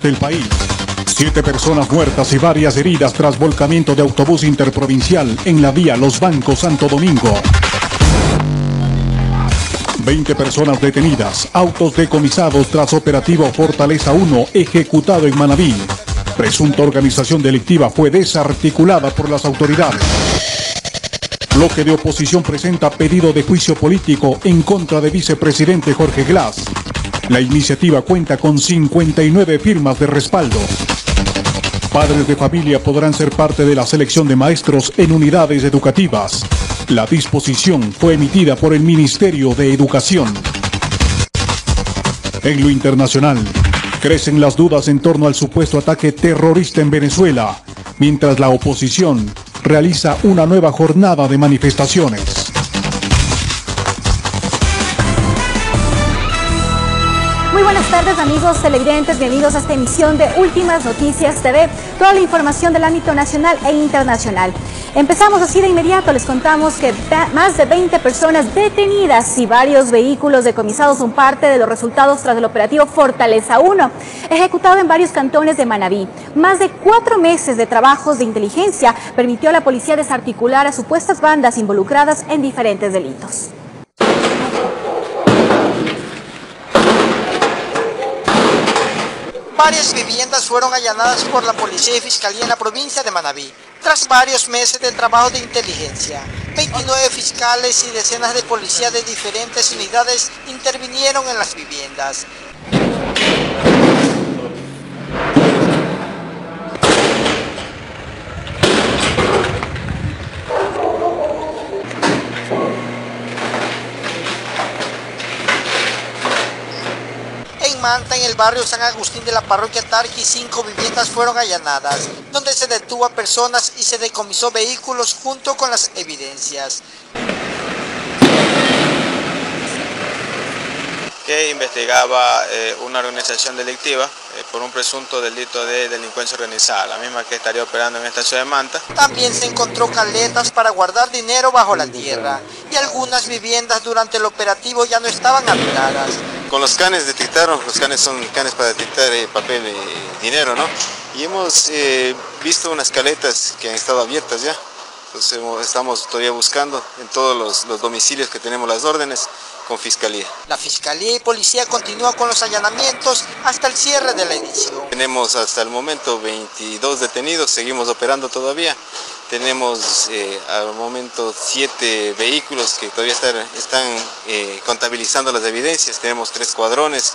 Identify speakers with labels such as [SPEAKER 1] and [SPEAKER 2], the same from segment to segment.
[SPEAKER 1] del país. 7 personas muertas y varias heridas tras volcamiento de autobús interprovincial en la vía Los Bancos Santo Domingo. 20 personas detenidas, autos decomisados tras operativo Fortaleza 1 ejecutado en Manabí. Presunta organización delictiva fue desarticulada por las autoridades. Bloque de oposición presenta pedido de juicio político en contra de vicepresidente Jorge Glass. La iniciativa cuenta con 59 firmas de respaldo. Padres de familia podrán ser parte de la selección de maestros en unidades educativas. La disposición fue emitida por el Ministerio de Educación. En lo internacional, crecen las dudas en torno al supuesto ataque terrorista en Venezuela, mientras la oposición realiza una nueva jornada de manifestaciones.
[SPEAKER 2] Muy buenas tardes, amigos televidentes, bienvenidos a esta emisión de Últimas Noticias TV, toda la información del ámbito nacional e internacional. Empezamos así de inmediato, les contamos que más de 20 personas detenidas y varios vehículos decomisados son parte de los resultados tras el operativo Fortaleza 1, ejecutado en varios cantones de Manabí. Más de 4 meses de trabajos de inteligencia permitió a la policía desarticular a supuestas bandas involucradas en diferentes delitos.
[SPEAKER 3] Varias viviendas fueron allanadas por la policía y fiscalía en la provincia de Manabí, tras varios meses de trabajo de inteligencia. 29 fiscales y decenas de policías de diferentes unidades intervinieron en las viviendas. En Manta, en el barrio San Agustín de la parroquia Tarqui, 5 viviendas fueron allanadas, donde se detuvo a personas y se decomisó vehículos junto con las evidencias.
[SPEAKER 4] Que investigaba una organización delictiva por un presunto delito de delincuencia organizada, la misma que estaría operando en esta ciudad de Manta.
[SPEAKER 3] También se encontró caletas para guardar dinero bajo la tierra y algunas viviendas durante el operativo ya no estaban habitadas.
[SPEAKER 4] Con los canes detectaron, los canes son canes para detectar papel y dinero, ¿no? Y hemos visto unas caletas que han estado abiertas ya, entonces estamos todavía buscando en todos los domicilios que tenemos las órdenes con fiscalía. La fiscalía y policía continúan con los allanamientos hasta el cierre de la edición. Tenemos hasta el momento 22 detenidos, seguimos operando todavía. Tenemos al momento 7 vehículos que todavía están contabilizando las evidencias. Tenemos 3 cuadrones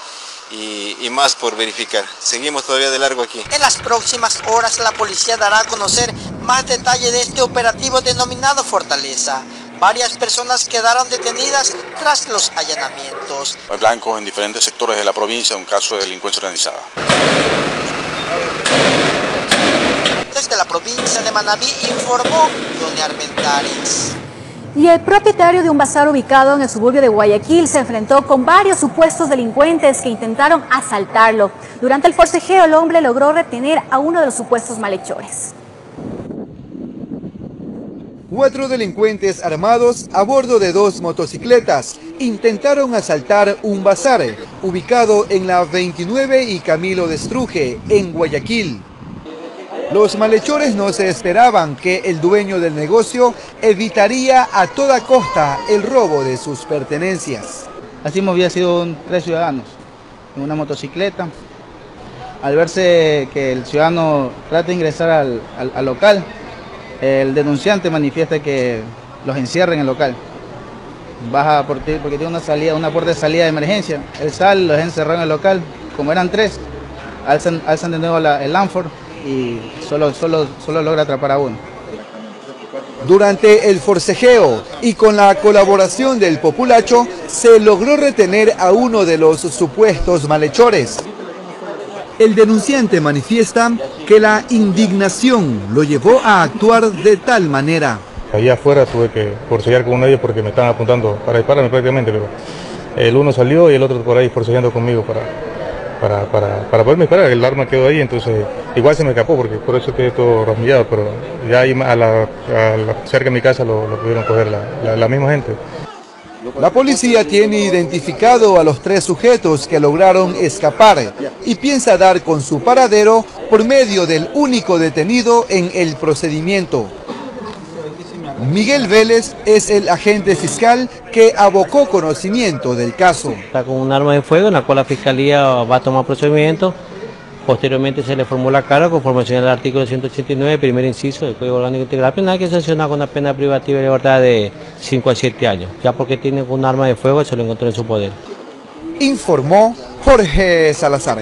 [SPEAKER 4] y más por verificar. Seguimos todavía de largo aquí. En las próximas horas la policía dará a conocer más detalle de este operativo denominado Fortaleza. Varias personas quedaron detenidas tras los allanamientos.
[SPEAKER 5] Blancos en diferentes sectores de la provincia, un caso de delincuencia organizada.
[SPEAKER 3] Desde la provincia de Manabí informó Johnny Armentares.
[SPEAKER 2] Y el propietario de un bazar ubicado en el suburbio de Guayaquil se enfrentó con varios supuestos delincuentes que intentaron asaltarlo. Durante el forcejeo, el hombre logró retener a uno de los supuestos malhechores.
[SPEAKER 6] 4 delincuentes armados a bordo de 2 motocicletas intentaron asaltar un bazar ubicado en la 29 y Camilo de Estruje, en Guayaquil. Los malhechores no se esperaban que el dueño del negocio evitaría a toda costa el robo de sus pertenencias.
[SPEAKER 7] Así había sido 3 ciudadanos en una motocicleta. Al verse que el ciudadano trata de ingresar al local, el denunciante manifiesta que los encierra en el local. Baja porque tiene una puerta de salida de emergencia. Él sale, los encerró en el local. Como eran 3, alzan de nuevo el ánfora y solo logra atrapar a uno.
[SPEAKER 6] Durante el forcejeo y con la colaboración del populacho, se logró retener a uno de los supuestos malhechores. El denunciante manifiesta que la indignación lo llevó a actuar de tal manera.
[SPEAKER 8] Allá afuera tuve que forcejear con uno de ellos porque me estaban apuntando para dispararme prácticamente, pero el uno salió y el otro por ahí forcejeando conmigo para poderme disparar. El arma quedó ahí, entonces igual se me escapó porque por eso quedé todo rasmillado, pero ya ahí cerca de mi casa lo pudieron coger la misma gente.
[SPEAKER 6] La policía tiene identificado a los 3 sujetos que lograron escapar y piensa dar con su paradero por medio del único detenido en el procedimiento. Miguel Vélez es el agente fiscal que abocó conocimiento del caso.
[SPEAKER 9] Está con un arma de fuego en la cual la fiscalía va a tomar procedimiento. Posteriormente se le formó la carga conforme al artículo 189, primer inciso del Código Orgánico Integral Penal, que sanciona con una pena privativa de libertad de 5 a 7 años. Ya porque tiene un arma de fuego se lo encontró en su poder.
[SPEAKER 6] Informó Jorge Salazar.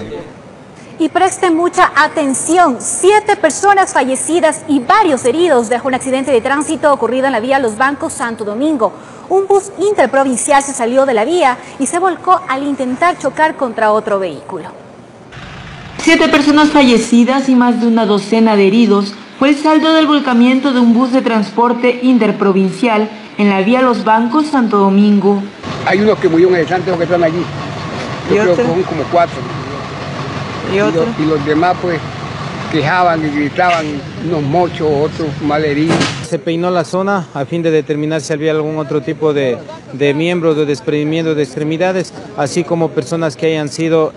[SPEAKER 2] Y presten mucha atención, 7 personas fallecidas y varios heridos dejó un accidente de tránsito ocurrido en la vía Los Bancos, Santo Domingo. Un bus interprovincial se salió de la vía y se volcó al intentar chocar contra otro vehículo.
[SPEAKER 10] 7 personas fallecidas y más de una docena de heridos fue el saldo del volcamiento de un bus de transporte interprovincial en la vía Los Bancos, Santo Domingo.
[SPEAKER 11] Hay unos que murieron en el Santo que están allí. Yo creo que son como 4. ¿Y los demás pues quejaban y gritaban, unos mochos, otros malheridos.
[SPEAKER 12] Se peinó la zona a fin de determinar si había algún otro tipo de miembros de desprendimiento de extremidades, así como personas que hayan sido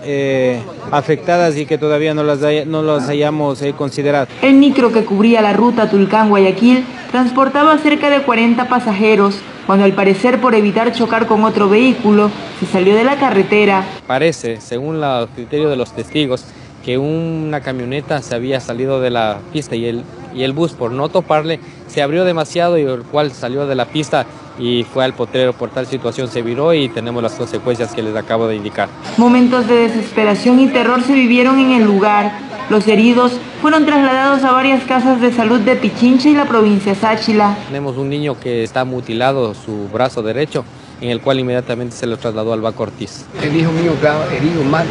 [SPEAKER 12] afectadas y que todavía no las hayamos considerado.
[SPEAKER 10] El micro que cubría la ruta Tulcán-Guayaquil transportaba cerca de 40 pasajeros, cuando al parecer por evitar chocar con otro vehículo, se salió de la carretera.
[SPEAKER 13] Parece, según los criterios de los testigos, que una camioneta se había salido de la pista y el bus, por no toparle, se abrió demasiado y el cual salió de la pista y fue al potrero. Por tal situación se viró y tenemos las consecuencias que les acabo de indicar.
[SPEAKER 10] Momentos de desesperación y terror se vivieron en el lugar. Los heridos fueron trasladados a varias casas de salud de Pichincha y la provincia Sáchila.
[SPEAKER 13] Tenemos un niño que está mutilado su brazo derecho, en el cual inmediatamente se lo trasladó al Baco Ortiz.
[SPEAKER 11] El hijo mío estaba herido mal,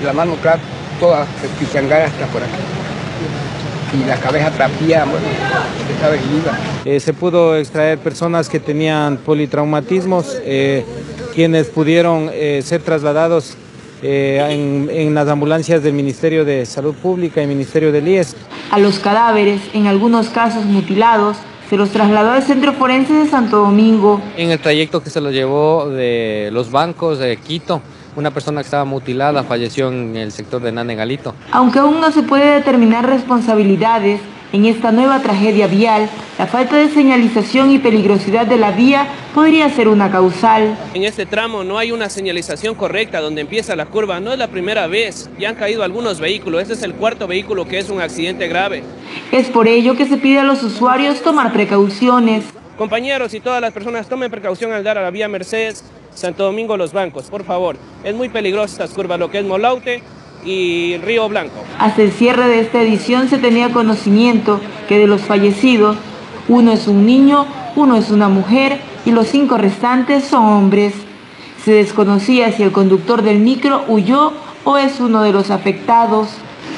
[SPEAKER 11] la mano claro, toda pichangada hasta por aquí. Y la cabeza trapeada, bueno, estaba herida.
[SPEAKER 12] Se pudo extraer personas que tenían politraumatismos, quienes pudieron ser trasladados en las ambulancias del Ministerio de Salud Pública y Ministerio del IES.
[SPEAKER 10] A los cadáveres, en algunos casos mutilados, se los trasladó al Centro Forense de Santo Domingo.
[SPEAKER 13] En el trayecto que se los llevó de Los Bancos de Quito, una persona que estaba mutilada falleció en el sector de Nanegalito.
[SPEAKER 10] Aunque aún no se puede determinar responsabilidades en esta nueva tragedia vial, la falta de señalización y peligrosidad de la vía podría ser una causal.
[SPEAKER 14] En este tramo no hay una señalización correcta donde empieza la curva. No es la primera vez, ya han caído algunos vehículos. Este es el 4º vehículo que es un accidente grave.
[SPEAKER 10] Es por ello que se pide a los usuarios tomar precauciones.
[SPEAKER 14] Compañeros y todas las personas, tomen precaución al dar a la vía Mercedes, Santo Domingo, Los Bancos, por favor. Es muy peligrosa estas curvas, lo que es Molaute y Río Blanco.
[SPEAKER 10] Hasta el cierre de esta edición se tenía conocimiento que de los fallecidos, uno es un niño, uno es una mujer y los 5 restantes son hombres. Se desconocía si el conductor del micro huyó o es uno de los afectados.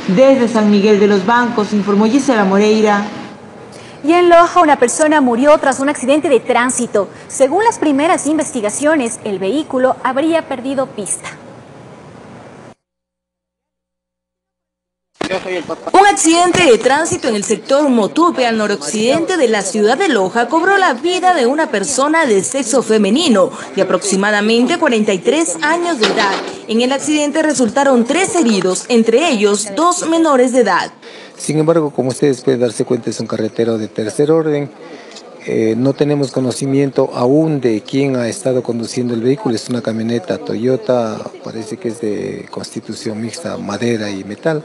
[SPEAKER 10] Desde San Miguel de los Bancos, informó Gisela Moreira.
[SPEAKER 2] Y en Loja, una persona murió tras un accidente de tránsito. Según las primeras investigaciones, el vehículo habría perdido pista.
[SPEAKER 15] Un accidente de tránsito en el sector Motupe, al noroccidente de la ciudad de Loja, cobró la vida de una persona de sexo femenino de aproximadamente 43 años de edad. En el accidente resultaron 3 heridos, entre ellos 2 menores de edad.
[SPEAKER 16] Sin embargo, como ustedes pueden darse cuenta, es un carretero de tercer orden. No tenemos conocimiento aún de quién ha estado conduciendo el vehículo. Es una camioneta Toyota, parece que es de constitución mixta, madera y metal.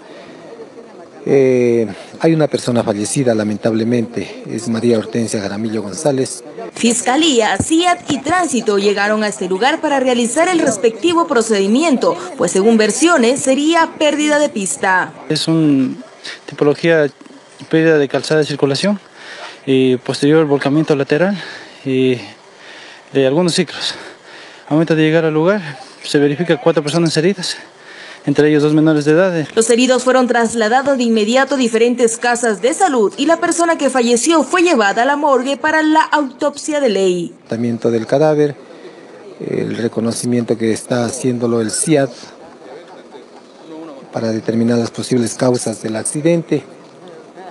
[SPEAKER 16] Hay una persona fallecida, lamentablemente, es María Hortensia Jaramillo González.
[SPEAKER 15] Fiscalía, CIAT y Tránsito llegaron a este lugar para realizar el respectivo procedimiento, pues según versiones sería pérdida de pista.
[SPEAKER 17] Es una tipología pérdida de calzada de circulación y posterior volcamiento lateral y de algunos ciclos. Al momento de llegar al lugar se verifica 4 personas heridas, entre ellos 2 menores de edad.
[SPEAKER 15] Los heridos fueron trasladados de inmediato a diferentes casas de salud y la persona que falleció fue llevada a la morgue para la autopsia de ley.
[SPEAKER 16] El tratamiento del cadáver, el reconocimiento que está haciéndolo el CIAT para determinar las posibles causas del accidente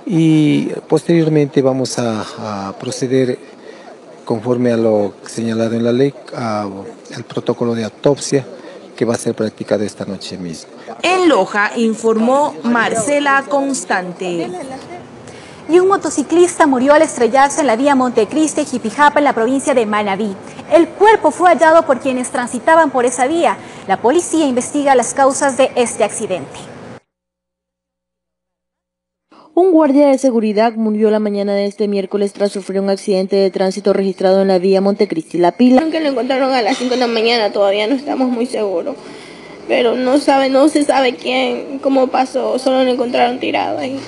[SPEAKER 16] y posteriormente vamos a proceder conforme a lo señalado en la ley, el protocolo de autopsia que va a ser practicado esta noche mismo.
[SPEAKER 15] En Loja informó Marcela Constante.
[SPEAKER 2] Y un motociclista murió al estrellarse en la vía Montecristi-Jipijapa en la provincia de Manabí. El cuerpo fue hallado por quienes transitaban por esa vía. La policía investiga las causas de este accidente.
[SPEAKER 18] Un guardia de seguridad murió la mañana de este miércoles tras sufrir un accidente de tránsito registrado en la vía Montecristi-La Pila.
[SPEAKER 19] Aunque lo encontraron a las 5 de la mañana, todavía no estamos muy seguros. Pero no se sabe quién, cómo pasó, solo lo encontraron tirado ahí.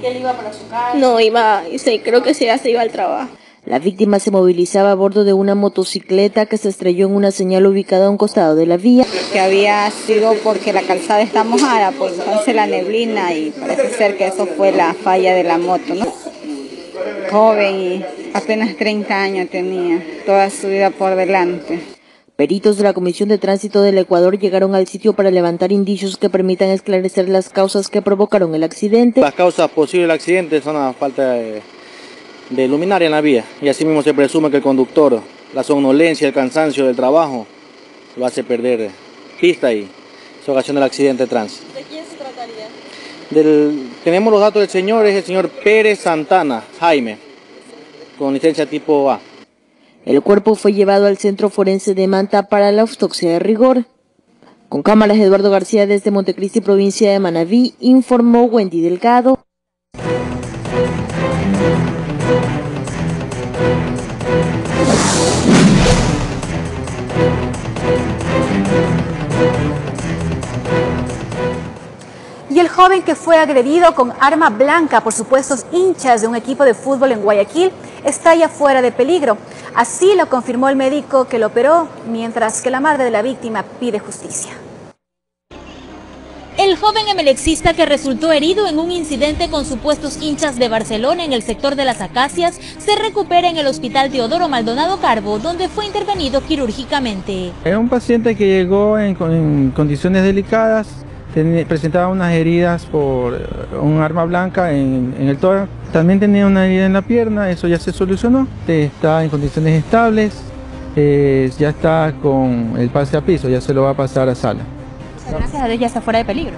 [SPEAKER 18] ¿Que él iba para su casa?
[SPEAKER 19] No, creo que ya se iba al trabajo.
[SPEAKER 18] La víctima se movilizaba a bordo de una motocicleta que se estrelló en una señal ubicada a un costado de la vía.
[SPEAKER 20] Que había sido porque la calzada está mojada, por entonces la neblina, y parece ser que eso fue la falla de la moto, ¿no? Joven y apenas 30 años tenía, toda su vida por delante.
[SPEAKER 18] Peritos de la Comisión de Tránsito del Ecuador llegaron al sitio para levantar indicios que permitan esclarecer las causas que provocaron el accidente.
[SPEAKER 7] Las causas posibles del accidente son la falta de luminaria en la vía, y así mismo se presume que el conductor, la somnolencia, el cansancio del trabajo, lo hace perder pista y se ocasiona el accidente de tránsito.
[SPEAKER 18] ¿De quién se trataría?
[SPEAKER 7] Tenemos los datos del señor, es el señor Pérez Santana Jaime, con licencia tipo A.
[SPEAKER 18] El cuerpo fue llevado al Centro Forense de Manta para la autopsia de rigor. Con cámaras, Eduardo García desde Montecristi, provincia de Manabí, informó Wendy Delgado.
[SPEAKER 2] Y el joven que fue agredido con arma blanca por supuestos hinchas de un equipo de fútbol en Guayaquil está ya fuera de peligro. Así lo confirmó el médico que lo operó, mientras que la madre de la víctima pide justicia.
[SPEAKER 21] El joven emelexista que resultó herido en un incidente con supuestos hinchas de Barcelona en el sector de las Acacias se recupera en el Hospital Teodoro Maldonado Carbo, donde fue intervenido quirúrgicamente.
[SPEAKER 12] Es un paciente que llegó en condiciones delicadas. Presentaba unas heridas por un arma blanca en el tórax. También tenía una herida en la pierna, eso ya se solucionó. Está en condiciones estables, ya está con el pase a piso, ya se lo va a pasar a sala.
[SPEAKER 21] Gracias a Dios ya está fuera de peligro.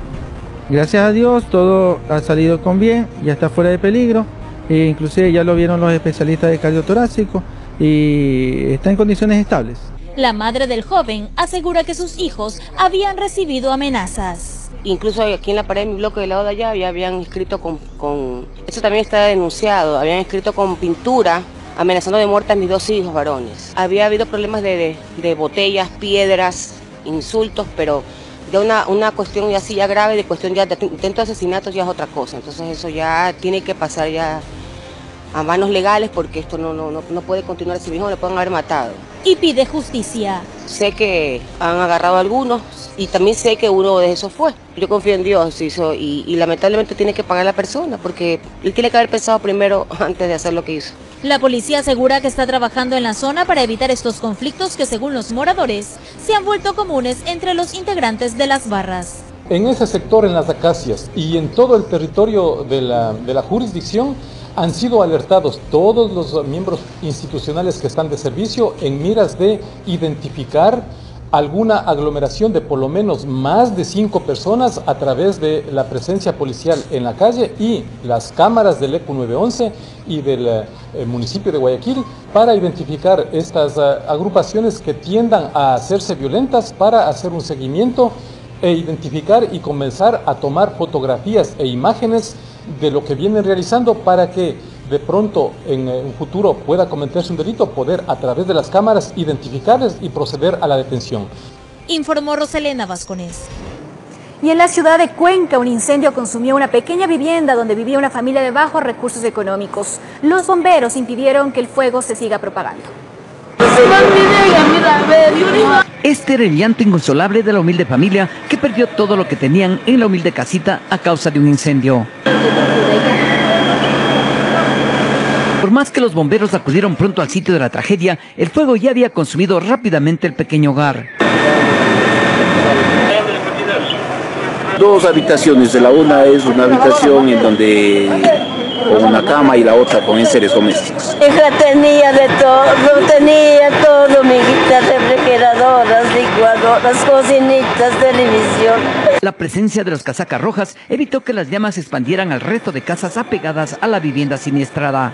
[SPEAKER 12] Gracias a Dios todo ha salido con bien, ya está fuera de peligro. Inclusive ya lo vieron los especialistas de cardiotorácico y está en condiciones estables.
[SPEAKER 21] La madre del joven asegura que sus hijos habían recibido amenazas.
[SPEAKER 22] Incluso aquí en la pared de mi bloque del lado de allá ya habían escrito eso también está denunciado, habían escrito con pintura amenazando de muerte a mis 2 hijos varones. Había habido problemas de botellas, piedras, insultos, pero ya una cuestión ya así ya grave, de cuestión ya de intento de asesinato ya es otra cosa. Entonces eso ya tiene que pasar ya a manos legales, porque esto no puede continuar así mismo, le pueden haber matado.
[SPEAKER 21] Y pide justicia.
[SPEAKER 22] Sé que han agarrado a algunos y también sé que uno de esos fue. Yo confío en Dios y lamentablemente tiene que pagar la persona, porque él tiene que haber pensado primero antes de hacer lo que hizo.
[SPEAKER 21] La policía asegura que está trabajando en la zona para evitar estos conflictos que, según los moradores, se han vuelto comunes entre los integrantes de las barras.
[SPEAKER 23] En ese sector, en las Acacias y en todo el territorio de la jurisdicción, han sido alertados todos los miembros institucionales que están de servicio en miras de identificar alguna aglomeración de por lo menos más de 5 personas a través de la presencia policial en la calle y las cámaras del ECU 911 y del municipio de Guayaquil para identificar estas agrupaciones que tiendan a hacerse violentas, para hacer un seguimiento e identificar y comenzar a tomar fotografías e imágenes de lo que vienen realizando, para que de pronto en un futuro pueda cometerse un delito, poder a través de las cámaras identificarles y proceder a la detención.
[SPEAKER 21] Informó Roselena Vasconés.
[SPEAKER 2] Y en la ciudad de Cuenca, un incendio consumió una pequeña vivienda donde vivía una familia de bajos recursos económicos. Los bomberos impidieron que el fuego se siga propagando.
[SPEAKER 24] Este era el llanto inconsolable de la humilde familia que perdió todo lo que tenían en la humilde casita a causa de un incendio. Por más que los bomberos acudieron pronto al sitio de la tragedia, el fuego ya había consumido rápidamente el pequeño hogar.
[SPEAKER 25] 2 habitaciones, la una es una habitación en donde
[SPEAKER 1] con una cama y la otra con enseres domésticos.
[SPEAKER 3] Hija, tenía de todo, mi hijita, refrigeradoras, licuadoras, cocinitas, televisión.
[SPEAKER 24] La presencia de los casacas rojas evitó que las llamas se expandieran al resto de casas apegadas a la vivienda siniestrada.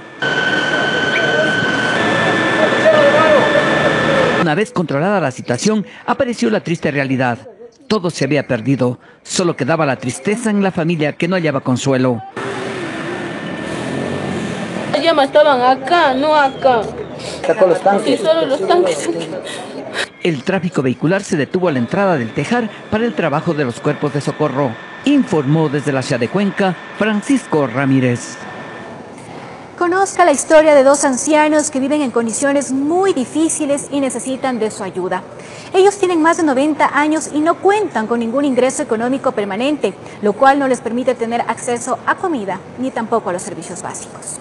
[SPEAKER 24] Una vez controlada la situación, apareció la triste realidad. Todo se había perdido, solo quedaba la tristeza en la familia que no hallaba consuelo.
[SPEAKER 19] Las llamas estaban acá, no acá.
[SPEAKER 1] ¿Sacó los tanques?
[SPEAKER 19] Sí, solo los tanques.
[SPEAKER 24] El tráfico vehicular se detuvo a la entrada del Tejar para el trabajo de los cuerpos de socorro. Informó desde la ciudad de Cuenca, Francisco Ramírez.
[SPEAKER 2] Conozca la historia de dos ancianos que viven en condiciones muy difíciles y necesitan de su ayuda. Ellos tienen más de 90 años y no cuentan con ningún ingreso económico permanente, lo cual no les permite tener acceso a comida ni tampoco a los servicios básicos.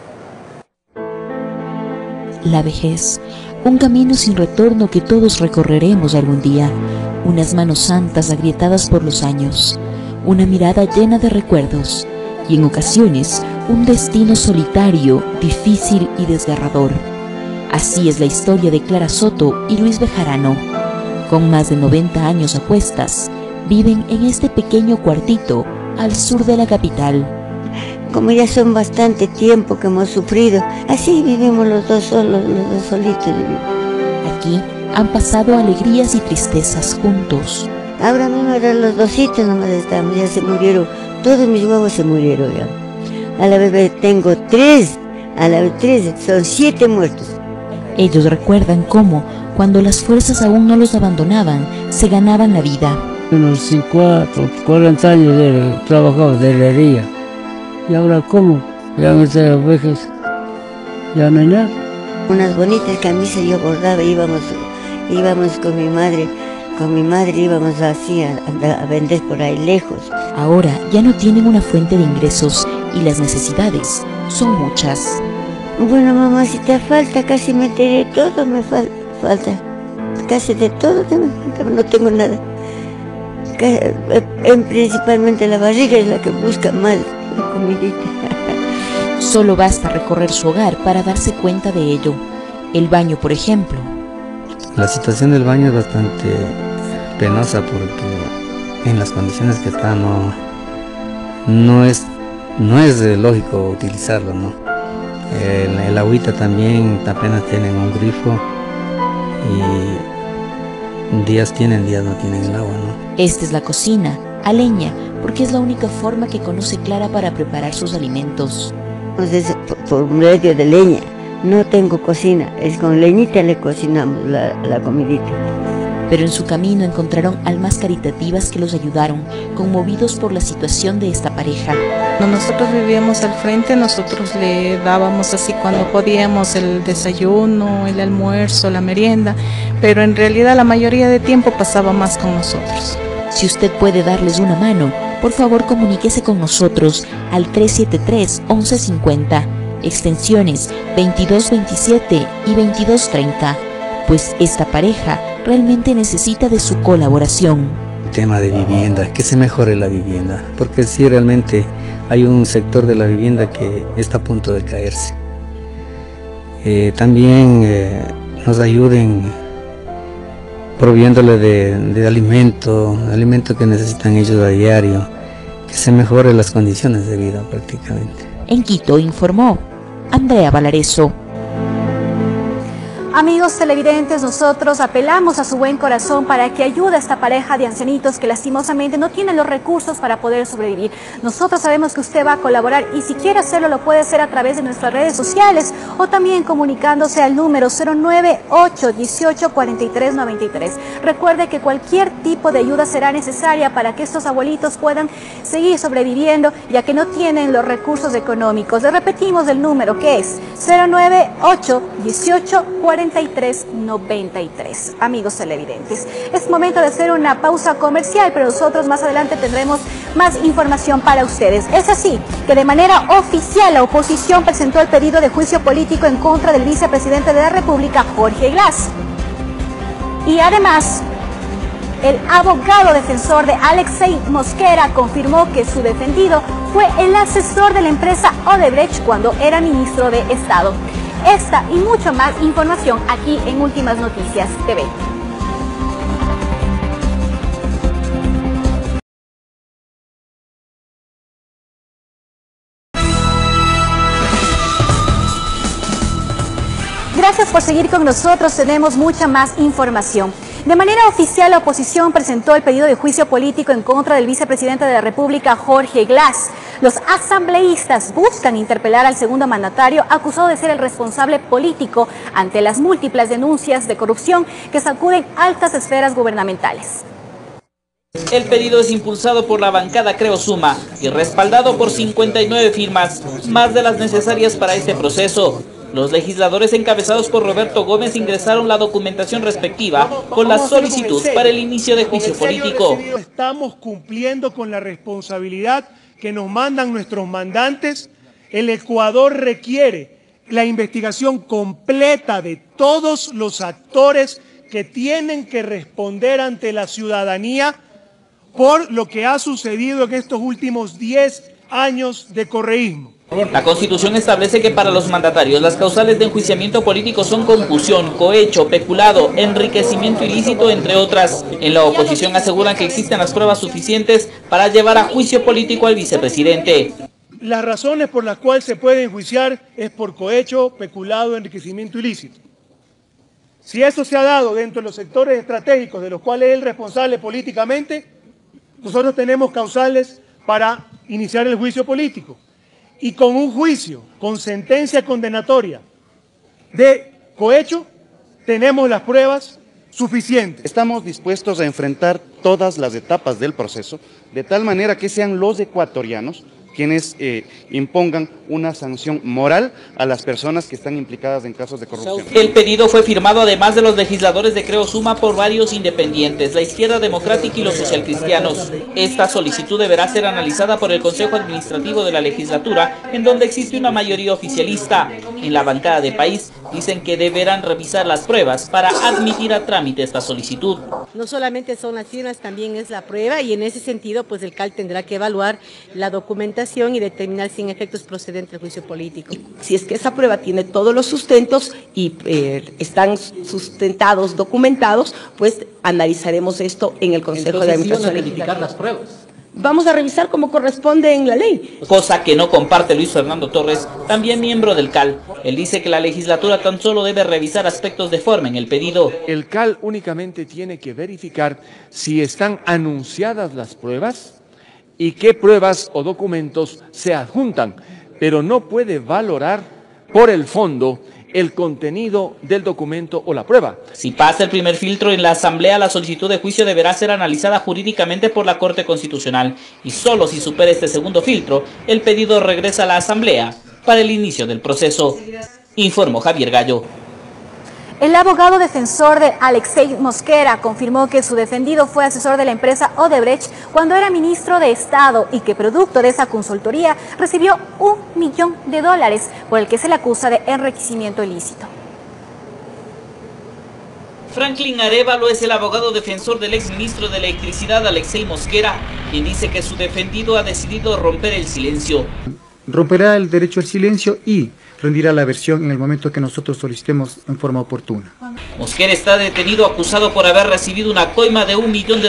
[SPEAKER 4] La vejez, un camino sin retorno que todos recorreremos algún día, unas manos santas agrietadas por los años, una mirada llena de recuerdos y en ocasiones un destino solitario, difícil y desgarrador. Así es la historia de Clara Soto y Luis Bejarano. Con más de 90 años a cuestas, viven en este pequeño cuartito al sur de la capital.
[SPEAKER 3] Como ya son bastante tiempo que hemos sufrido, así vivimos los dos solos, los dos solitos.
[SPEAKER 4] Aquí han pasado alegrías y tristezas juntos.
[SPEAKER 3] Ahora mismo eran los dositos nomás estamos, ya se murieron, todos mis huevos se murieron ya. A la bebé tengo 3, a la bebé 3, son 7 muertos.
[SPEAKER 4] Ellos recuerdan cómo, cuando las fuerzas aún no los abandonaban, se ganaban la vida.
[SPEAKER 5] Unos 40 años he trabajado de herrería. ¿Y ahora cómo? Ya no sé las ovejas, ya no hay nada.
[SPEAKER 3] Unas bonitas camisas yo bordaba, íbamos con mi madre íbamos así a vender por ahí lejos.
[SPEAKER 4] Ahora ya no tienen una fuente de ingresos y las necesidades son muchas.
[SPEAKER 3] Bueno, mamacita, falta casi meter todo, me falta casi de todo, no tengo nada. Principalmente la barriga es la que busca más la comidita.
[SPEAKER 4] Solo basta recorrer su hogar para darse cuenta de ello. El baño, por ejemplo.
[SPEAKER 25] La situación del baño es bastante penosa porque en las condiciones que está no es lógico utilizarlo, ¿no? El agüita también apenas tienen un grifo y días tienen, días no tienen el agua, ¿no?
[SPEAKER 4] Esta es la cocina, a leña, porque es la única forma que conoce Clara para preparar sus alimentos.
[SPEAKER 3] Entonces, por medio de leña, no tengo cocina, es con leñita le cocinamos la comidita.
[SPEAKER 4] Pero en su camino encontraron almas caritativas que los ayudaron, conmovidos por la situación de esta pareja.
[SPEAKER 26] Cuando nosotros vivíamos al frente, nosotros le dábamos así cuando podíamos el desayuno, el almuerzo, la merienda, pero en realidad la mayoría de tiempo pasaba más con nosotros.
[SPEAKER 4] Si usted puede darles una mano, por favor comuníquese con nosotros al 373-1150, extensiones 2227 y 2230, pues esta pareja realmente necesita de su colaboración.
[SPEAKER 25] El tema de vivienda, que se mejore la vivienda, porque sí realmente hay un sector de la vivienda que está a punto de caerse. También nos ayuden proviéndole de alimento que necesitan ellos a diario, que se mejoren las condiciones de vida prácticamente.
[SPEAKER 4] En Quito informó Andrea Valareso.
[SPEAKER 2] Amigos televidentes, nosotros apelamos a su buen corazón para que ayude a esta pareja de ancianitos que lastimosamente no tienen los recursos para poder sobrevivir. Nosotros sabemos que usted va a colaborar y si quiere hacerlo lo puede hacer a través de nuestras redes sociales o también comunicándose al número 098 18 43 93. Recuerde que cualquier tipo de ayuda será necesaria para que estos abuelitos puedan seguir sobreviviendo ya que no tienen los recursos económicos. Le repetimos el número que es 098 18 43 93. Amigos televidentes, es momento de hacer una pausa comercial, pero nosotros más adelante tendremos más información para ustedes. Es así que de manera oficial la oposición presentó el pedido de juicio político en contra del vicepresidente de la República, Jorge Glass. Y además, El abogado defensor de Alexei Mosquera confirmó que su defendido fue el asesor de la empresa Odebrecht cuando era ministro de Estado. Esta y mucha más información aquí en Últimas Noticias TV. Gracias por seguir con nosotros, tenemos mucha más información. De manera oficial, la oposición presentó el pedido de juicio político en contra del vicepresidente de la República, Jorge Glass. Los asambleístas buscan interpelar al segundo mandatario, acusado de ser el responsable político ante las múltiples denuncias de corrupción que sacuden altas esferas gubernamentales.
[SPEAKER 6] El pedido es impulsado por la bancada Creo Suma y respaldado por 59 firmas, más de las necesarias para este proceso. Los legisladores encabezados por Roberto Gómez ingresaron la documentación respectiva con la solicitud para el inicio de juicio político.
[SPEAKER 8] Estamos cumpliendo con la responsabilidad que nos mandan nuestros mandantes. El Ecuador requiere la investigación completa de todos los actores que tienen que responder ante la ciudadanía por lo que ha sucedido en estos últimos 10 años de correísmo.
[SPEAKER 6] La Constitución establece que para los mandatarios las causales de enjuiciamiento político son concusión, cohecho, peculado, enriquecimiento ilícito, entre otras. En la oposición aseguran que existen las pruebas suficientes para llevar a juicio político al vicepresidente.
[SPEAKER 8] Las razones por las cuales se puede enjuiciar es por cohecho, peculado, enriquecimiento ilícito. Si eso se ha dado dentro de los sectores estratégicos de los cuales es el responsable políticamente, nosotros tenemos causales para iniciar el juicio político. Y con un juicio, con sentencia condenatoria de cohecho, tenemos las pruebas suficientes.
[SPEAKER 9] Estamos dispuestos a enfrentar todas las etapas del proceso, de tal manera que sean los ecuatorianos quienes impongan una sanción moral a las personas que están implicadas en casos de corrupción.
[SPEAKER 6] El pedido fue firmado además de los legisladores de Creo Suma por varios independientes, la Izquierda Democrática y los socialcristianos. Esta solicitud deberá ser analizada por el Consejo Administrativo de la Legislatura, en donde existe una mayoría oficialista. En la bancada de País dicen que deberán revisar las pruebas para admitir a trámite esta solicitud.
[SPEAKER 11] No solamente son las firmas, también es la prueba, y en ese sentido pues el CAL tendrá que evaluar la documentación y determinar si en efecto es procedente el juicio político.
[SPEAKER 13] Si es que esa prueba tiene todos los sustentos y están sustentados, documentados, pues analizaremos esto en el Consejo de Administración.
[SPEAKER 6] ¿Van a verificar las pruebas?
[SPEAKER 13] Vamos a revisar como corresponde en la ley.
[SPEAKER 6] Cosa que no comparte Luis Fernando Torres, también miembro del CAL. Él dice que la legislatura tan solo debe revisar aspectos de forma en el pedido.
[SPEAKER 14] El CAL únicamente tiene que verificar si están anunciadas las pruebas y qué pruebas o documentos se adjuntan, pero no puede valorar por el fondo el contenido del documento o la prueba.
[SPEAKER 6] Si pasa el primer filtro en la Asamblea, la solicitud de juicio deberá ser analizada jurídicamente por la Corte Constitucional y solo si supera este segundo filtro, el pedido regresa a la Asamblea para el inicio del proceso. Informó Javier Gallo.
[SPEAKER 2] El abogado defensor de Alexei Mosquera confirmó que su defendido fue asesor de la empresa Odebrecht cuando era ministro de Estado y que producto de esa consultoría recibió $1 millón por el que se le acusa de enriquecimiento ilícito.
[SPEAKER 6] Franklin Arévalo es el abogado defensor del exministro de Electricidad Alexei Mosquera, quien dice que su defendido ha decidido romper el silencio.
[SPEAKER 27] Romperá el derecho al silencio y rendirá la versión en el momento que nosotros solicitemos en forma oportuna.
[SPEAKER 6] Mosquera está detenido acusado por haber recibido una coima de $1 millón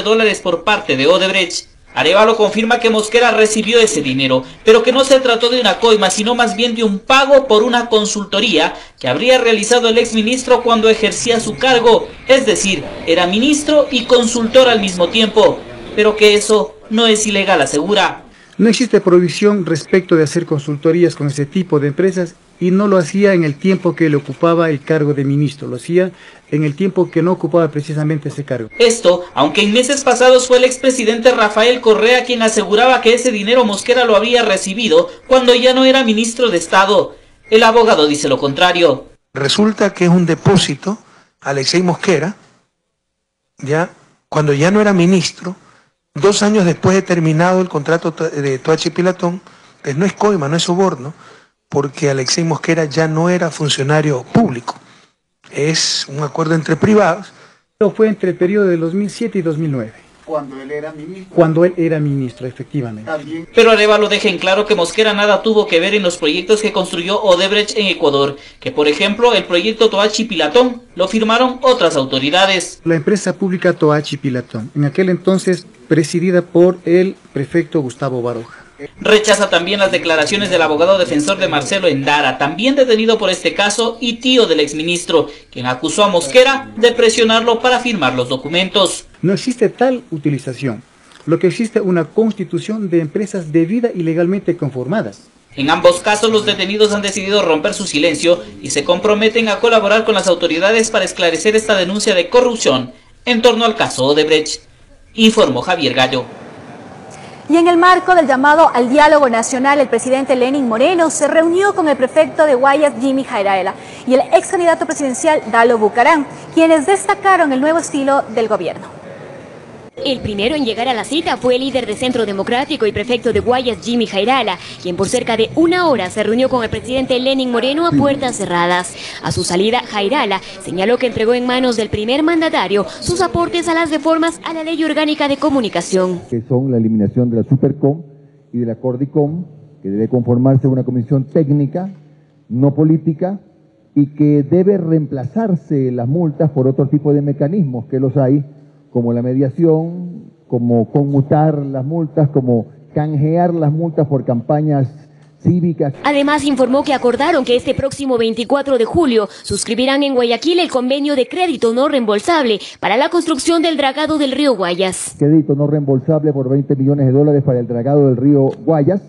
[SPEAKER 6] por parte de Odebrecht. Arévalo confirma que Mosquera recibió ese dinero, pero que no se trató de una coima, sino más bien de un pago por una consultoría que habría realizado el exministro cuando ejercía su cargo, es decir, era ministro y consultor al mismo tiempo, pero que eso no es ilegal, asegura.
[SPEAKER 27] No existe prohibición respecto de hacer consultorías con ese tipo de empresas y no lo hacía en el tiempo que le ocupaba el cargo de ministro, lo hacía en el tiempo que no ocupaba precisamente ese cargo.
[SPEAKER 6] Esto, aunque en meses pasados fue el expresidente Rafael Correa quien aseguraba que ese dinero Mosquera lo había recibido cuando ya no era ministro de Estado. El abogado dice lo contrario.
[SPEAKER 28] Resulta que es un depósito, Alexei Mosquera, ya cuando ya no era ministro, 2 años después de terminado el contrato de Toachi Pilatón, pues no es coima, no es soborno, porque Alexei Mosquera ya no era funcionario público. Es un acuerdo entre privados,
[SPEAKER 27] Fue entre el periodo de 2007 y 2009.
[SPEAKER 7] Cuando él era ministro.
[SPEAKER 27] Cuando él era ministro, efectivamente.
[SPEAKER 7] También.
[SPEAKER 6] Pero Arévalo deja en claro que Mosquera nada tuvo que ver en los proyectos que construyó Odebrecht en Ecuador, que por ejemplo el proyecto Toachi Pilatón lo firmaron otras autoridades.
[SPEAKER 27] La empresa pública Toachi Pilatón, en aquel entonces presidida por el prefecto Gustavo Baroja.
[SPEAKER 6] Rechaza también las declaraciones del abogado defensor de Marcelo Endara, también detenido por este caso y tío del exministro, quien acusó a Mosquera de presionarlo para firmar los documentos.
[SPEAKER 27] No existe tal utilización. Lo que existe es una constitución de empresas debida y legalmente conformadas.
[SPEAKER 6] En ambos casos los detenidos han decidido romper su silencio y se comprometen a colaborar con las autoridades para esclarecer esta denuncia de corrupción en torno al caso Odebrecht, informó Javier Gallo.
[SPEAKER 2] Y en el marco del llamado al diálogo nacional, el presidente Lenín Moreno se reunió con el prefecto de Guayas, Jimmy Jairaela, y el ex candidato presidencial, Dalo Bucaram, quienes destacaron el nuevo estilo del gobierno.
[SPEAKER 10] El primero en llegar a la cita fue el líder de Centro Democrático y prefecto de Guayas, Jimmy Jairaela, quien por cerca de una hora se reunió con el presidente Lenín Moreno a puertas cerradas. A su salida, Jairaela señaló que entregó en manos del primer mandatario sus aportes a las reformas a la Ley Orgánica de Comunicación.
[SPEAKER 12] Que son la eliminación de la Supercom y de la Cordicom, que debe conformarse una comisión técnica, no política, y que debe reemplazarse las multas por otro tipo de mecanismos que los hay, como la mediación, como conmutar las multas, como canjear las multas por campañas cívicas.
[SPEAKER 10] Además informó que acordaron que este próximo 24 de julio suscribirán en Guayaquil el convenio de crédito no reembolsable para la construcción del dragado del río Guayas.
[SPEAKER 12] Crédito no reembolsable por $20 millones para el dragado del río Guayas,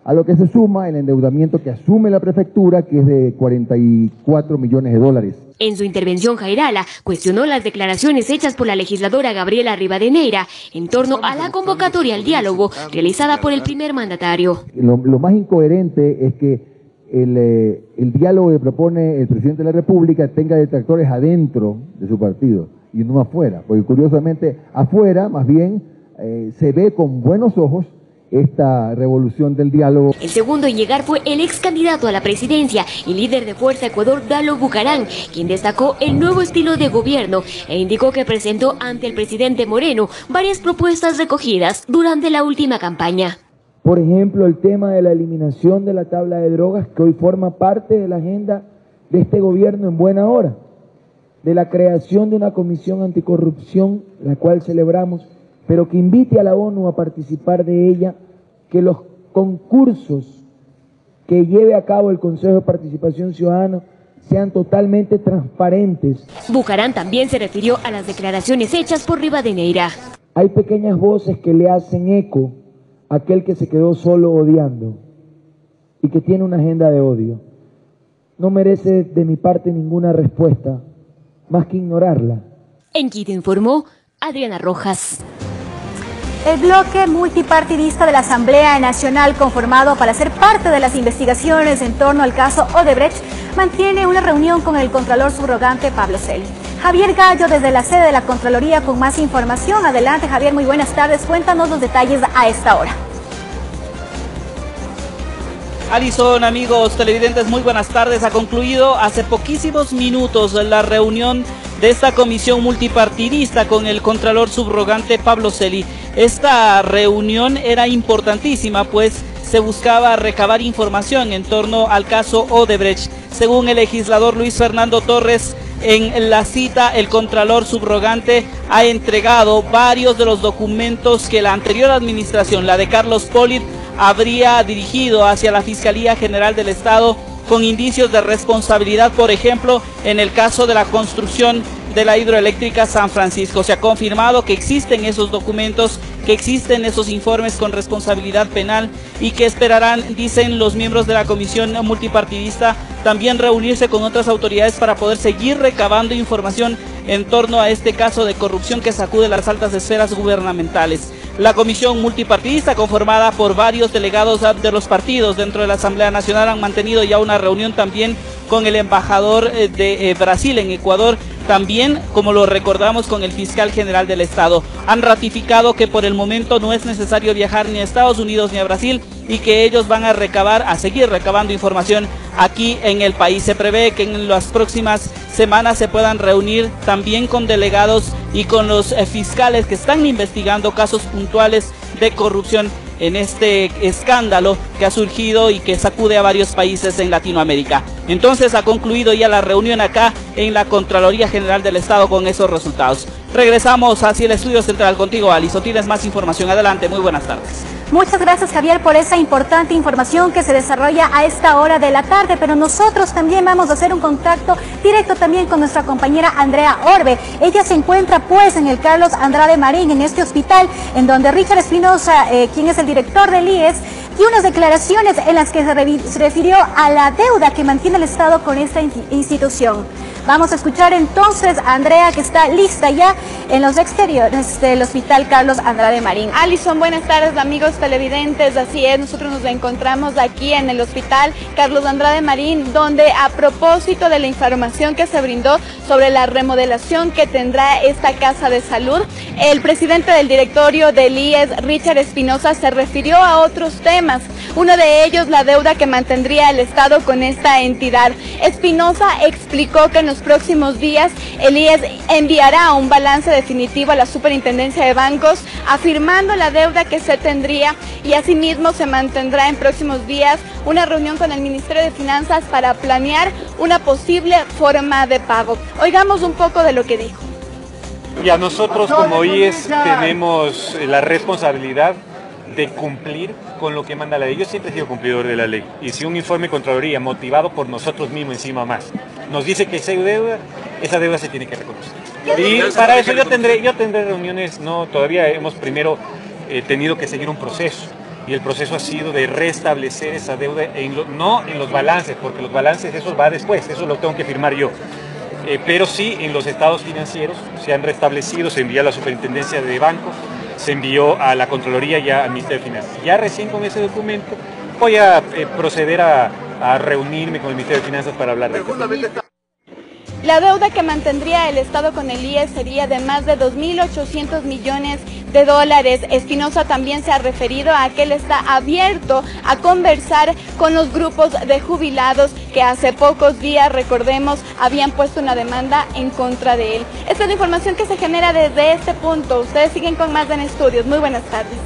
[SPEAKER 12] a lo que se suma el endeudamiento que asume la prefectura, que es de $44 millones.
[SPEAKER 10] En su intervención, Jairaela cuestionó las declaraciones hechas por la legisladora Gabriela Rivadeneira en torno a la convocatoria al diálogo realizada por el primer mandatario.
[SPEAKER 12] Lo más incoherente es que el diálogo que propone el presidente de la República tenga detractores adentro de su partido y no afuera, porque curiosamente afuera más bien se ve con buenos ojos esta revolución del diálogo.
[SPEAKER 10] El segundo en llegar fue el ex candidato a la presidencia y líder de Fuerza Ecuador, Dalo Bucaram, quien destacó el nuevo estilo de gobierno e indicó que presentó ante el presidente Moreno varias propuestas recogidas durante la última campaña.
[SPEAKER 15] Por ejemplo, el tema de la eliminación de la tabla de drogas, que hoy forma parte de la agenda de este gobierno en buena hora, de la creación de una comisión anticorrupción, la cual celebramos, pero que invite a la ONU a participar de ella, que los concursos que lleve a cabo el Consejo de Participación Ciudadana sean totalmente transparentes.
[SPEAKER 10] Bucaram también se refirió a las declaraciones hechas por Rivadeneira.
[SPEAKER 15] Hay pequeñas voces que le hacen eco a aquel que se quedó solo odiando y que tiene una agenda de odio. No merece de mi parte ninguna respuesta, más que ignorarla.
[SPEAKER 10] En Quito informó Adriana Rojas.
[SPEAKER 2] El bloque multipartidista de la Asamblea Nacional, conformado para ser parte de las investigaciones en torno al caso Odebrecht, mantiene una reunión con el Contralor Subrogante Pablo Celi. Javier Gallo, desde la sede de la Contraloría, con más información. Adelante, Javier, muy buenas tardes. Cuéntanos los detalles a esta hora.
[SPEAKER 6] Alison, amigos televidentes, muy buenas tardes. Ha concluido hace poquísimos minutos la reunión de esta comisión multipartidista con el Contralor Subrogante Pablo Celi. Esta reunión era importantísima, pues se buscaba recabar información en torno al caso Odebrecht. Según el legislador Luis Fernando Torres, en la cita el Contralor Subrogante ha entregado varios de los documentos que la anterior administración, la de Carlos Polit, habría dirigido hacia la Fiscalía General del Estado con indicios de responsabilidad, por ejemplo, en el caso de la construcción de la hidroeléctrica San Francisco. Se ha confirmado que existen esos documentos, que existen esos informes con responsabilidad penal y que esperarán, dicen los miembros de la comisión multipartidista, también reunirse con otras autoridades para poder seguir recabando información en torno a este caso de corrupción que sacude las altas esferas gubernamentales. La comisión multipartidista, conformada por varios delegados de los partidos dentro de la Asamblea Nacional, han mantenido ya una reunión también con el embajador de Brasil en Ecuador, también, como lo recordamos con el fiscal general del Estado, han ratificado que por el momento no es necesario viajar ni a Estados Unidos ni a Brasil y que ellos van a seguir recabando información aquí en el país. Se prevé que en las próximas semanas se puedan reunir también con delegados y con los fiscales que están investigando casos puntuales de corrupción en este escándalo que ha surgido y que sacude a varios países en Latinoamérica. Entonces ha concluido ya la reunión acá en la Contraloría General del Estado con esos resultados. Regresamos hacia el estudio central contigo, Alison. Tienes más información. Adelante, muy buenas tardes.
[SPEAKER 2] Muchas gracias, Javier, por esa importante información que se desarrolla a esta hora de la tarde, pero nosotros también vamos a hacer un contacto directo también con nuestra compañera Andrea Orbe. Ella se encuentra pues en el Carlos Andrade Marín, en este hospital, en donde Richard Espinosa, quien es el director del IES, dio unas declaraciones en las que se refirió a la deuda que mantiene el Estado con esta institución. Vamos a escuchar entonces a Andrea, que está lista ya en los exteriores del Hospital Carlos Andrade Marín.
[SPEAKER 7] Alison, buenas tardes, amigos televidentes. Así es, nosotros nos encontramos aquí en el Hospital Carlos Andrade Marín, donde a propósito de la información que se brindó sobre la remodelación que tendrá esta casa de salud, el presidente del directorio del IES, Richard Espinosa, se refirió a otros temas. Uno de ellos, la deuda que mantendría el Estado con esta entidad. Espinosa explicó que en los próximos días el IES enviará un balance definitivo a la Superintendencia de Bancos, afirmando la deuda que se tendría, y asimismo se mantendrá en próximos días una reunión con el Ministerio de Finanzas para planear una posible forma de pago. Oigamos un poco de lo que dijo.
[SPEAKER 16] Ya nosotros como IES tenemos la responsabilidad de cumplir con lo que manda la ley. Yo siempre he sido cumplidor de la ley, y si un informe de Contraloría motivado por nosotros mismos encima más nos dice que hay deuda, esa deuda se tiene que reconocer. Y para eso yo tendré reuniones. No, todavía hemos primero tenido que seguir un proceso, y el proceso ha sido de restablecer esa deuda, no en los balances, porque los balances eso va después, eso lo tengo que firmar yo. Pero sí en los estados financieros se han restablecido, se envía a la Superintendencia de Bancos, se envió a la Contraloría y al Ministerio de Finanzas. Ya recién con ese documento voy a proceder a reunirme con el Ministerio de Finanzas para hablar de esto.
[SPEAKER 7] La deuda que mantendría el Estado con el IES sería de más de 2.800 millones de dólares. Espinosa también se ha referido a que él está abierto a conversar con los grupos de jubilados que hace pocos días, recordemos, habían puesto una demanda en contra de él. Esta es la información que se genera desde este punto. Ustedes siguen con más en Estudios. Muy buenas tardes.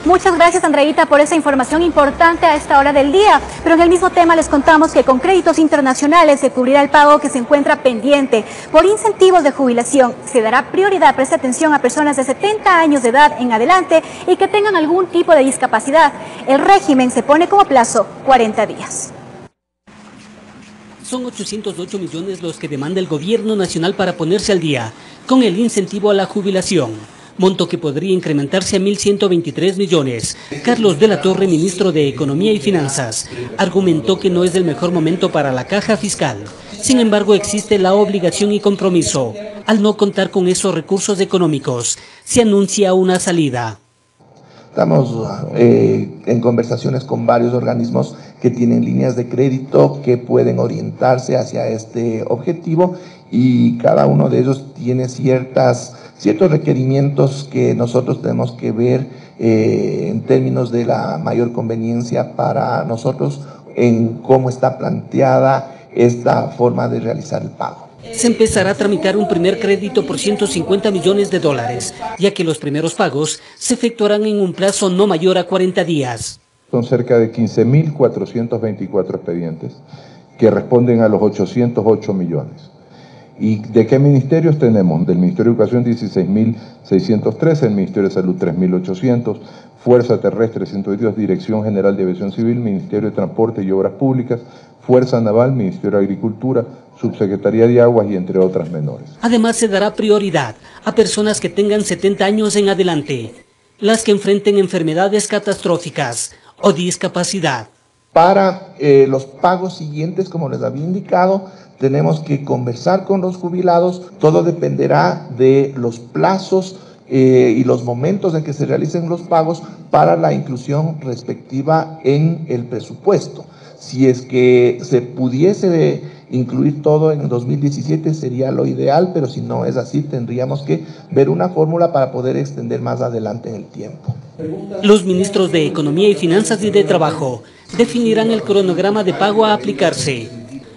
[SPEAKER 2] Muchas gracias, Andreita, por esa información importante a esta hora del día. Pero en el mismo tema les contamos que con créditos internacionales se cubrirá el pago que se encuentra pendiente. Por incentivos de jubilación se dará prioridad, preste atención, a personas de 70 años de edad en adelante y que tengan algún tipo de discapacidad. El régimen se pone como plazo 40 días.
[SPEAKER 17] Son 808 millones los que demanda el gobierno nacional para ponerse al día con el incentivo a la jubilación, monto que podría incrementarse a 1.123 millones. Carlos de la Torre, ministro de Economía y Finanzas, argumentó que no es el mejor momento para la caja fiscal. Sin embargo, existe la obligación y compromiso. Al no contar con esos recursos económicos, se anuncia una salida.
[SPEAKER 18] Estamos en conversaciones con varios organismos que tienen líneas de crédito que pueden orientarse hacia este objetivo, y cada uno de ellos tiene ciertos requerimientos que nosotros tenemos que ver en términos de la mayor conveniencia para nosotros en cómo está planteada esta forma de realizar el pago.
[SPEAKER 17] Se empezará a tramitar un primer crédito por 150 millones de dólares, ya que los primeros pagos se efectuarán en un plazo no mayor a 40 días.
[SPEAKER 20] Son cerca de 15.424 expedientes que responden a los 808 millones. ¿Y de qué ministerios tenemos? Del Ministerio de Educación 16.613, el Ministerio de Salud 3.800, Fuerza Terrestre 122, Dirección General de Aviación Civil, Ministerio de Transporte y Obras Públicas, Fuerza Naval, Ministerio de Agricultura, Subsecretaría de Aguas y entre otras menores.
[SPEAKER 17] Además, se dará prioridad a personas que tengan 70 años en adelante, las que enfrenten enfermedades catastróficas o discapacidad.
[SPEAKER 18] Para los pagos siguientes, como les había indicado, tenemos que conversar con los jubilados. Todo dependerá de los plazos y los momentos en que se realicen los pagos para la inclusión respectiva en el presupuesto. Si es que se pudiese incluir todo en 2017 sería lo ideal, pero si no es así, tendríamos que ver una fórmula para poder extender más adelante en el tiempo.
[SPEAKER 17] Los ministros de Economía y Finanzas y de Trabajo definirán el cronograma de pago a aplicarse.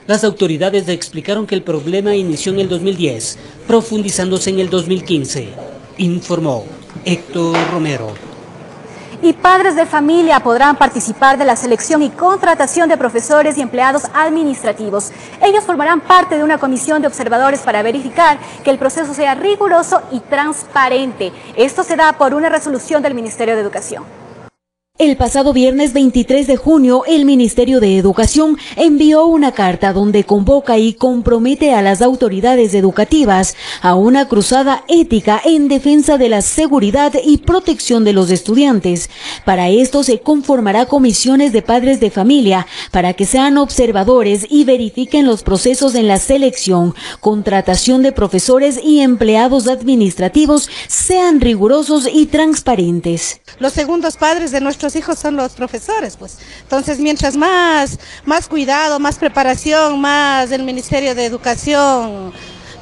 [SPEAKER 17] Las autoridades explicaron que el problema inició en el 2010, profundizándose en el 2015. Informó Héctor Romero.
[SPEAKER 2] Y padres de familia podrán participar de la selección y contratación de profesores y empleados administrativos. Ellos formarán parte de una comisión de observadores para verificar que el proceso sea riguroso y transparente. Esto se da por una resolución del Ministerio de Educación.
[SPEAKER 4] El pasado viernes 23 de junio, el Ministerio de Educación envió una carta donde convoca y compromete a las autoridades educativas a una cruzada ética en defensa de la seguridad y protección de los estudiantes. Para esto se conformará comisiones de padres de familia para que sean observadores y verifiquen los procesos en la selección, contratación de profesores y empleados administrativos sean rigurosos y transparentes.
[SPEAKER 1] Los segundos padres de nuestros hijos son los profesores, pues. Entonces, mientras más cuidado, más preparación, más el Ministerio de Educación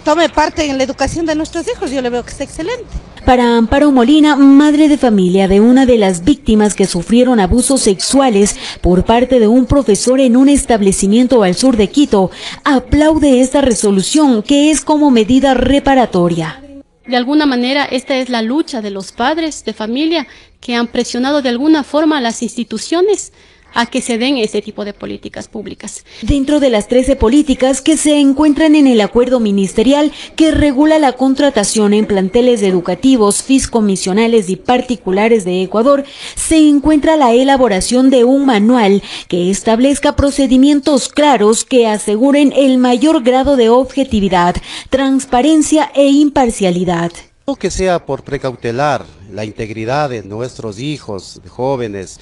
[SPEAKER 1] tome parte en la educación de nuestros hijos, yo le veo que está excelente.
[SPEAKER 4] Para Amparo Molina, madre de familia de una de las víctimas que sufrieron abusos sexuales por parte de un profesor en un establecimiento al sur de Quito, aplaude esta resolución que es como medida reparatoria.
[SPEAKER 3] De alguna manera, esta es la lucha de los padres de familia que han presionado de alguna forma a las instituciones a que se den este tipo de políticas públicas.
[SPEAKER 4] Dentro de las 13 políticas que se encuentran en el acuerdo ministerial que regula la contratación en planteles educativos, fiscomisionales y particulares de Ecuador, se encuentra la elaboración de un manual que establezca procedimientos claros que aseguren el mayor grado de objetividad, transparencia e imparcialidad.
[SPEAKER 5] Que sea por precautelar la integridad de nuestros hijos, jóvenes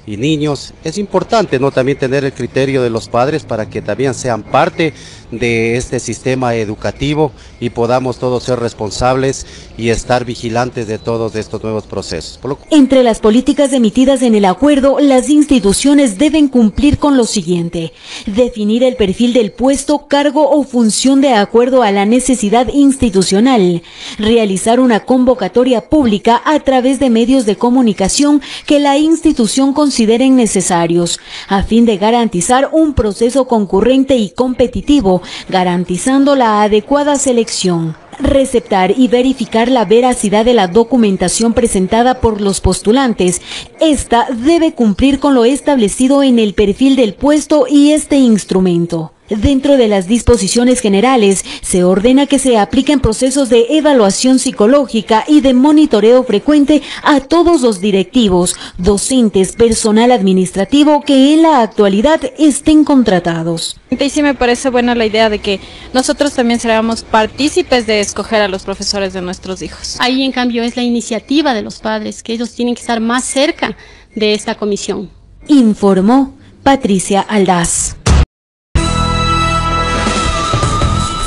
[SPEAKER 5] y niños, es importante también tener el criterio de los padres para que también sean parte de este sistema educativo y podamos todos ser responsables y estar vigilantes de todos estos nuevos procesos.
[SPEAKER 4] Entre las políticas emitidas en el acuerdo, las instituciones deben cumplir con lo siguiente: definir el perfil del puesto, cargo o función de acuerdo a la necesidad institucional, realizar una convocatoria pública a través de medios de comunicación que la institución consideren necesarios, a fin de garantizar un proceso concurrente y competitivo, garantizando la adecuada selección. Receptar y verificar la veracidad de la documentación presentada por los postulantes. Esta debe cumplir con lo establecido en el perfil del puesto y este instrumento. Dentro de las disposiciones generales, se ordena que se apliquen procesos de evaluación psicológica y de monitoreo frecuente a todos los directivos, docentes, personal administrativo que en la actualidad estén contratados.
[SPEAKER 26] Y sí me parece buena la idea de que nosotros también seamos partícipes de escoger a los profesores de nuestros hijos.
[SPEAKER 3] Ahí, en cambio, es la iniciativa de los padres, que ellos tienen que estar más cerca de esta comisión.
[SPEAKER 4] Informó Patricia Aldaz.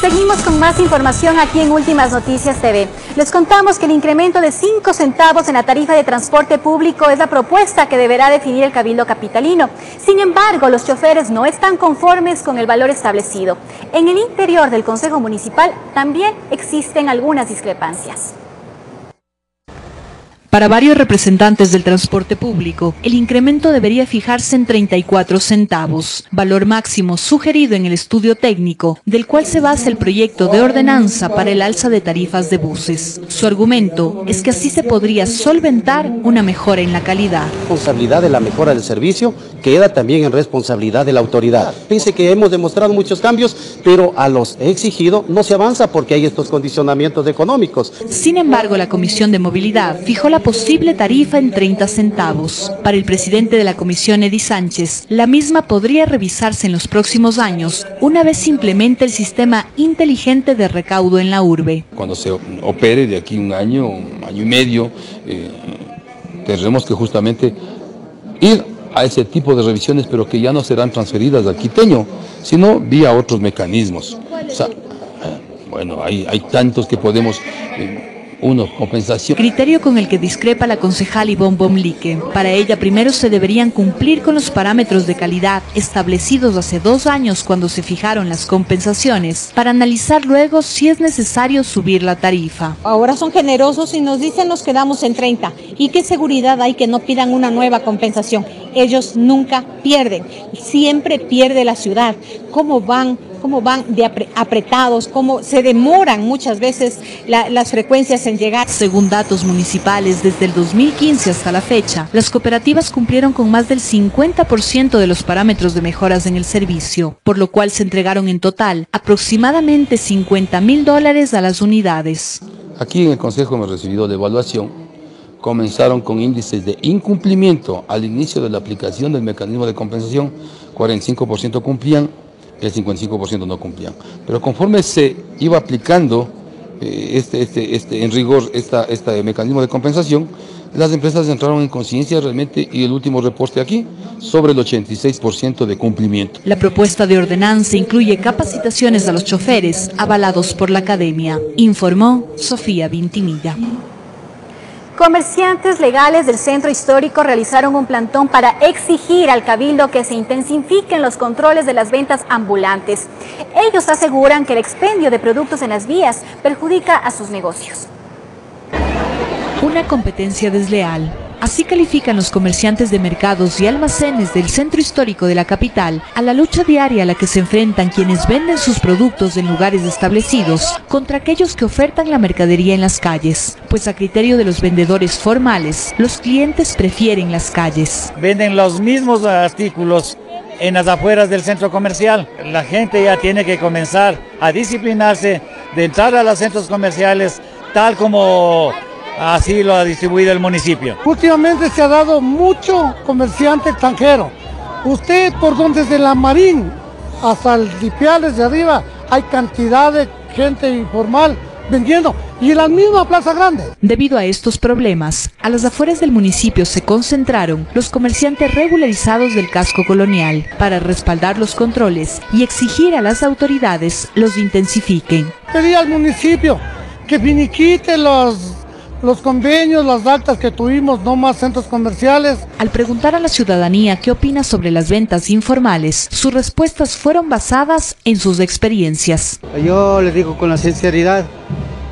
[SPEAKER 2] Seguimos con más información aquí en Últimas Noticias TV. Les contamos que el incremento de 5 centavos en la tarifa de transporte público es la propuesta que deberá definir el Cabildo Capitalino. Sin embargo, los choferes no están conformes con el valor establecido. En el interior del Consejo Municipal también existen algunas discrepancias.
[SPEAKER 19] Para varios representantes del transporte público, el incremento debería fijarse en 34 centavos, valor máximo sugerido en el estudio técnico, del cual se basa el proyecto de ordenanza para el alza de tarifas de buses. Su argumento es que así se podría solventar una mejora en la calidad.
[SPEAKER 5] La responsabilidad de la mejora del servicio queda también en responsabilidad de la autoridad. Piense que hemos demostrado muchos cambios, pero a los exigidos no se avanza porque hay estos condicionamientos económicos.
[SPEAKER 19] Sin embargo, la Comisión de Movilidad fijó la posible tarifa en 30 centavos. Para el presidente de la comisión, Edi Sánchez, la misma podría revisarse en los próximos años, una vez se implemente el sistema inteligente de recaudo en la urbe.
[SPEAKER 20] Cuando se opere de aquí un año y medio, tendremos que justamente ir a ese tipo de revisiones, pero que ya no serán transferidas al quiteño, sino vía otros mecanismos. O sea, bueno, hay tantos que podemos
[SPEAKER 8] una compensación.
[SPEAKER 19] Criterio con el que discrepa la concejal Ivonne Bomlique. Para ella, primero se deberían cumplir con los parámetros de calidad establecidos hace 2 años cuando se fijaron las compensaciones, para analizar luego si es necesario subir la tarifa.
[SPEAKER 9] Ahora son generosos y nos dicen nos quedamos en 30. ¿Y qué seguridad hay que no pidan una nueva compensación? Ellos nunca pierden, siempre pierde la ciudad. ¿Cómo van de apretados? ¿Cómo se demoran muchas veces las frecuencias en llegar?
[SPEAKER 19] Según datos municipales, desde el 2015 hasta la fecha, las cooperativas cumplieron con más del 50% de los parámetros de mejoras en el servicio, por lo cual se entregaron en total aproximadamente $50.000 a las unidades.
[SPEAKER 8] Aquí en el Consejo hemos recibido la evaluación. Comenzaron con índices de incumplimiento al inicio de la aplicación del mecanismo de compensación, 45% cumplían, el 55% no cumplían. Pero conforme se iba aplicando en rigor este mecanismo de compensación, las empresas entraron en conciencia realmente, y el último reporte aquí, sobre el 86% de cumplimiento.
[SPEAKER 19] La propuesta de ordenanza incluye capacitaciones a los choferes avalados por la academia, informó Sofía Vintimilla.
[SPEAKER 2] Comerciantes legales del centro histórico realizaron un plantón para exigir al Cabildo que se intensifiquen los controles de las ventas ambulantes. Ellos aseguran que el expendio de productos en las vías perjudica a sus negocios.
[SPEAKER 19] Una competencia desleal. Así califican los comerciantes de mercados y almacenes del centro histórico de la capital a la lucha diaria a la que se enfrentan quienes venden sus productos en lugares establecidos contra aquellos que ofertan la mercadería en las calles, pues a criterio de los vendedores formales, los clientes prefieren las calles.
[SPEAKER 11] Venden los mismos artículos en las afueras del centro comercial. La gente ya tiene que comenzar a disciplinarse de entrar a los centros comerciales tal como así lo ha distribuido el municipio.
[SPEAKER 21] Últimamente se ha dado mucho comerciante extranjero. Usted por donde desde la Marín hasta el Dipiales de arriba hay cantidad de gente informal vendiendo, y en la misma Plaza Grande.
[SPEAKER 19] Debido a estos problemas, a las afueras del municipio se concentraron los comerciantes regularizados del casco colonial para respaldar los controles y exigir a las autoridades los intensifiquen.
[SPEAKER 21] Pedí al municipio que finiquite los convenios, las actas que tuvimos, no más centros comerciales.
[SPEAKER 19] Al preguntar a la ciudadanía qué opina sobre las ventas informales, sus respuestas fueron basadas en sus experiencias.
[SPEAKER 22] Yo les digo con la sinceridad,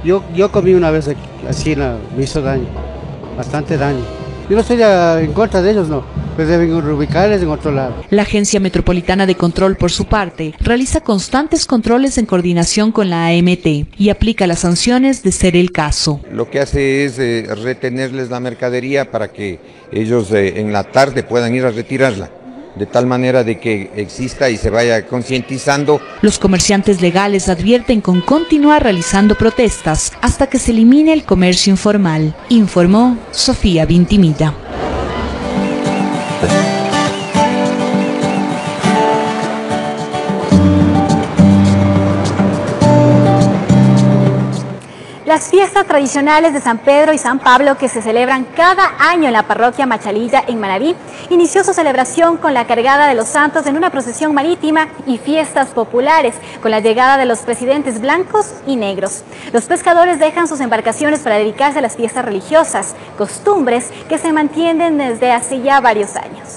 [SPEAKER 22] yo comí una vez así, me hizo daño, bastante daño. Yo no estoy en contra de ellos, no, pues deben ubicarles en otro lado.
[SPEAKER 19] La Agencia Metropolitana de Control, por su parte, realiza constantes controles en coordinación con la AMT y aplica las sanciones de ser el caso.
[SPEAKER 23] Lo que hace es retenerles la mercadería para que ellos en la tarde puedan ir a retirarla, de tal manera de que exista y se vaya concientizando.
[SPEAKER 19] Los comerciantes legales advierten con continuar realizando protestas hasta que se elimine el comercio informal, informó Sofía Vintimilla.
[SPEAKER 2] Las fiestas tradicionales de San Pedro y San Pablo, que se celebran cada año en la parroquia Machalilla en Manabí, inició su celebración con la cargada de los santos en una procesión marítima y fiestas populares, con la llegada de los presidentes blancos y negros. Los pescadores dejan sus embarcaciones para dedicarse a las fiestas religiosas, costumbres que se mantienen desde hace ya varios años.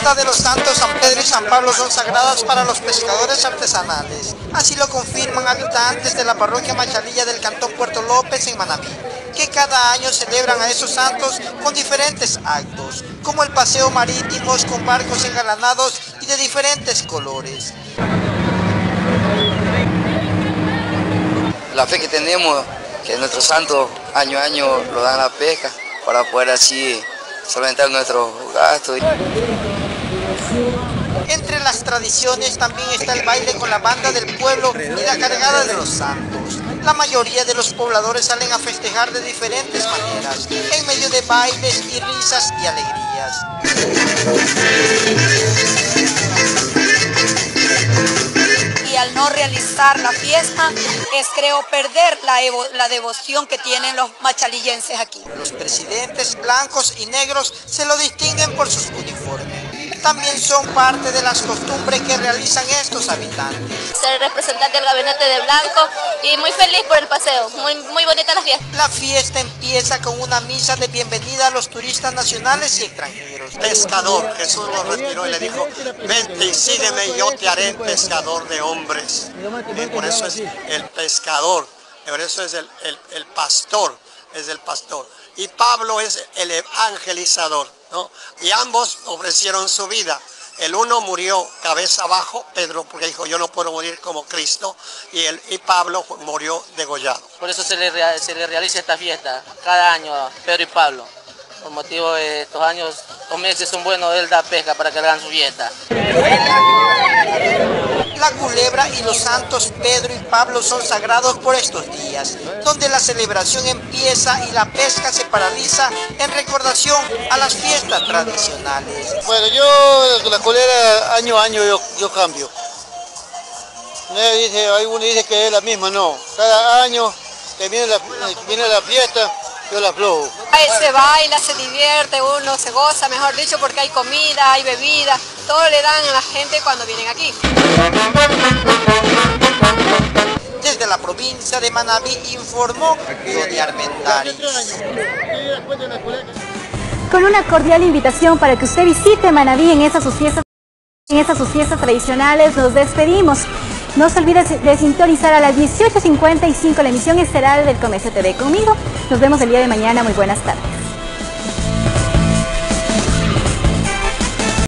[SPEAKER 24] De los santos San Pedro y San Pablo son sagradas para los pescadores artesanales. Así lo confirman habitantes de la parroquia Machalilla del cantón Puerto López en Manabí, que cada año celebran a esos santos con diferentes actos, como el paseo marítimos con barcos engalanados y de diferentes colores.
[SPEAKER 25] La fe que tenemos, que nuestros santos año a año lo dan a la pesca para poder así solventar nuestros gastos.
[SPEAKER 24] Entre las tradiciones también está el baile con la banda del pueblo y la cargada de los santos. La mayoría de los pobladores salen a festejar de diferentes maneras, en medio de bailes y risas y alegrías.
[SPEAKER 29] Y al no realizar la fiesta, creo perder la devoción que tienen los machalillenses aquí.
[SPEAKER 24] Los presidentes blancos y negros se lo distinguen por sus uniformes. también son parte de las costumbres que realizan estos habitantes.
[SPEAKER 6] Ser representante del gabinete de Blanco y muy feliz por el paseo, muy bonita la fiesta.
[SPEAKER 24] La fiesta empieza con una misa de bienvenida a los turistas nacionales y extranjeros.
[SPEAKER 10] Pescador, Jesús lo retiró y le dijo, vente y sígueme y yo te haré pescador de hombres. Por eso es el pescador, por eso es el pastor, es el pastor. Y Pablo es el evangelizador, ¿no? Y ambos ofrecieron su vida. El uno murió cabeza abajo, Pedro, porque dijo, yo no puedo morir como Cristo, y Pablo murió degollado.
[SPEAKER 12] Por eso se le realiza esta fiesta cada año a Pedro y Pablo. Por motivo de estos años, los meses son buenos, él da pesca para que hagan su fiesta.
[SPEAKER 24] La culebra y los santos Pedro y Pablo son sagrados por estos días, donde la celebración empieza y la pesca se paraliza en recordación a las fiestas tradicionales.
[SPEAKER 10] Bueno, yo la culebra año a año yo cambio. Hay uno dice que es la misma, no. Cada año que viene la fiesta, yo la aflojo.
[SPEAKER 29] Se baila, se divierte, uno se goza, mejor dicho, porque hay comida, hay bebida, todo le dan a la gente cuando vienen aquí.
[SPEAKER 24] Desde la provincia de Manabí informó Jody Armendáriz.
[SPEAKER 2] Con una cordial invitación para que usted visite Manabí en esas sus fiestas tradicionales, nos despedimos. No se olvide de sintonizar a las 18:55 la emisión estelar del Comercio TV conmigo. Nos vemos el día de mañana. Muy buenas tardes.